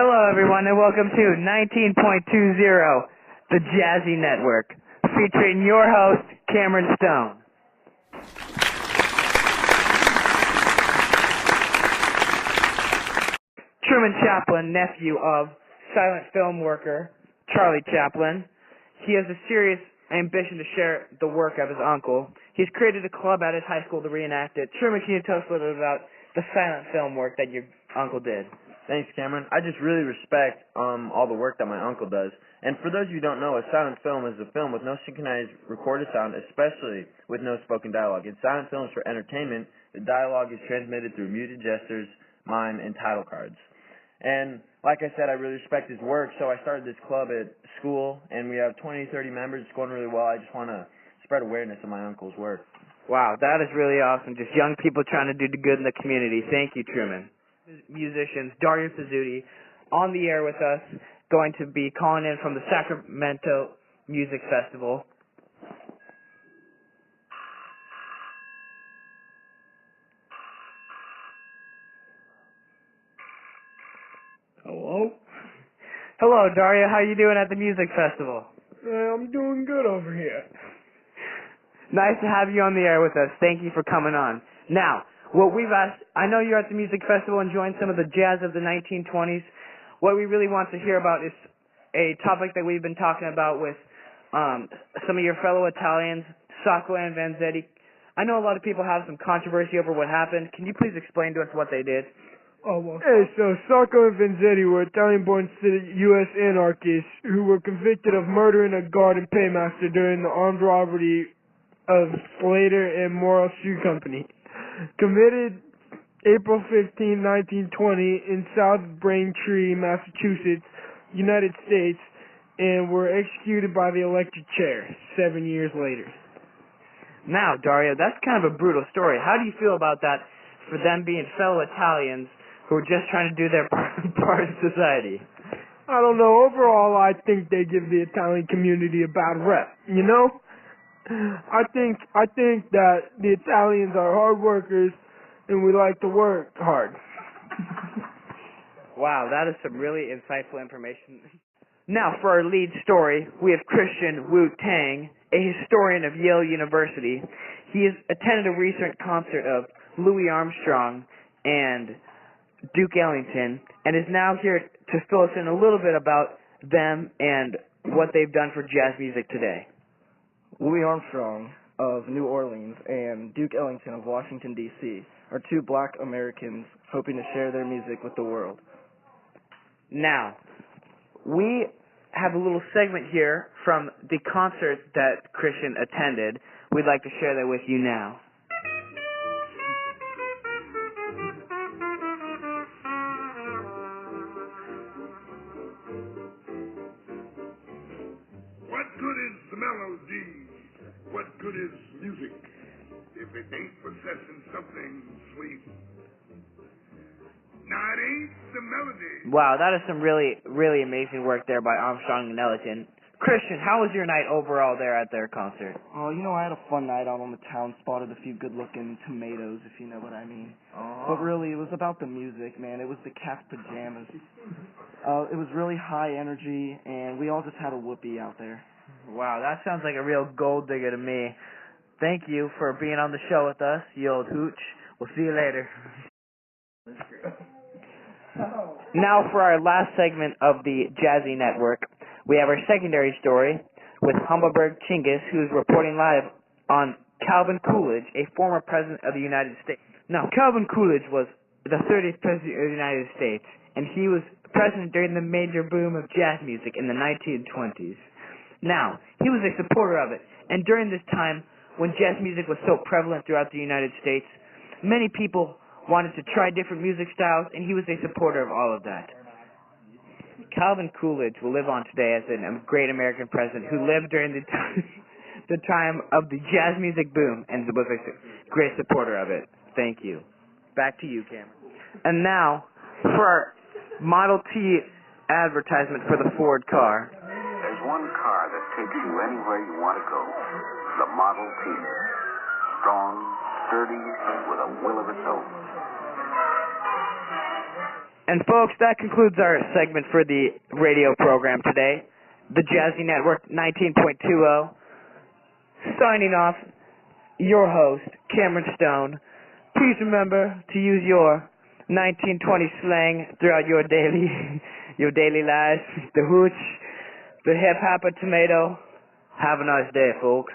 Hello, everyone, and welcome to 1920, the Jazzy Network, featuring your host, Cameron Stone. Truman Chaplin, nephew of silent film worker Charlie Chaplin. He has a serious ambition to share the work of his uncle. He's created a club at his high school to reenact it. Truman, can you tell us a little bit about the silent film work that your uncle did? Thanks, Cameron. I just really respect all the work that my uncle does. And for those of you who don't know, a silent film is a film with no synchronized recorded sound, especially with no spoken dialogue. In silent films for entertainment, the dialogue is transmitted through muted gestures, mime, and title cards. And like I said, I really respect his work, so I started this club at school, and we have 20, 30 members. It's going really well. I just want to spread awareness of my uncle's work. Wow, that is really awesome. Just young people trying to do the good in the community. Thank you, Truman. Musicians, Dario Pizzuti, on the air with us, going to be calling in from the Sacramento Music Festival. Hello? Hello, Dario. How you doing at the music festival? I'm doing good over here. Nice to have you on the air with us. Thank you for coming on. Now, what we've asked, I know you're at the music festival enjoying some of the jazz of the 1920s. What we really want to hear about is a topic that we've been talking about with some of your fellow Italians, Sacco and Vanzetti. I know a lot of people have some controversy over what happened. Can you please explain to us what they did? Hey, so Sacco and Vanzetti were Italian-born U.S. anarchists who were convicted of murdering a guard and paymaster during the armed robbery of Slater and Morrill Shoe Company. Committed April 15, 1920 in South Braintree, Massachusetts, United States, and were executed by the electric chair 7 years later. Now, Dario, that's kind of a brutal story. How do you feel about that for them being fellow Italians who are just trying to do their part in society? I don't know. Overall, I think they give the Italian community a bad rep, you know? I think that the Italians are hard workers and we like to work hard. Wow, that is some really insightful information. Now for our lead story, we have Christian Wu Tang, a historian of Yale University. He has attended a recent concert of Louis Armstrong and Duke Ellington and is now here to fill us in a little bit about them and what they've done for jazz music today. Louis Armstrong of New Orleans and Duke Ellington of Washington, D.C. are two black Americans hoping to share their music with the world. Now, we have a little segment here from the concert that Christian attended. We'd like to share that with you now. What good is the melody? What good is music if it ain't possessing something sweet? Now it ain't the melody. Wow, that is some really, really amazing work there by Armstrong and Ellington. Christian, how was your night overall there at their concert? Oh, I had a fun night out on the town, spotted a few good-looking tomatoes, if you know what I mean. But really, it was about the music, man. It was the cat's pajamas. It was really high energy, and we all just had a whoopee out there. Wow, that sounds like a real gold digger to me. Thank you for being on the show with us, you old hooch. We'll see you later. Now for our last segment of the Jazzy Network, we have our secondary story with Hummelberg Chinggis, who is reporting live on Calvin Coolidge, a former president of the United States. Now, Calvin Coolidge was the 30th president of the United States, and he was president during the major boom of jazz music in the 1920s. Now, he was a supporter of it, and during this time, when jazz music was so prevalent throughout the United States, many people wanted to try different music styles, and he was a supporter of all of that. Calvin Coolidge will live on today as a great American president who lived during the time of the jazz music boom and was a great supporter of it. Thank you. Back to you, Cameron. And now, for our Model T advertisement for the Ford car. There's one car that takes you anywhere you want to go. The Model T. Strong, sturdy, with a will of its own. And folks, that concludes our segment for the radio program today. The Jazzy Network 19.20. Signing off, your host, Cameron Stone. Please remember to use your 1920 slang throughout your daily lives. The hooch, the hip hopper tomato. Have a nice day, folks.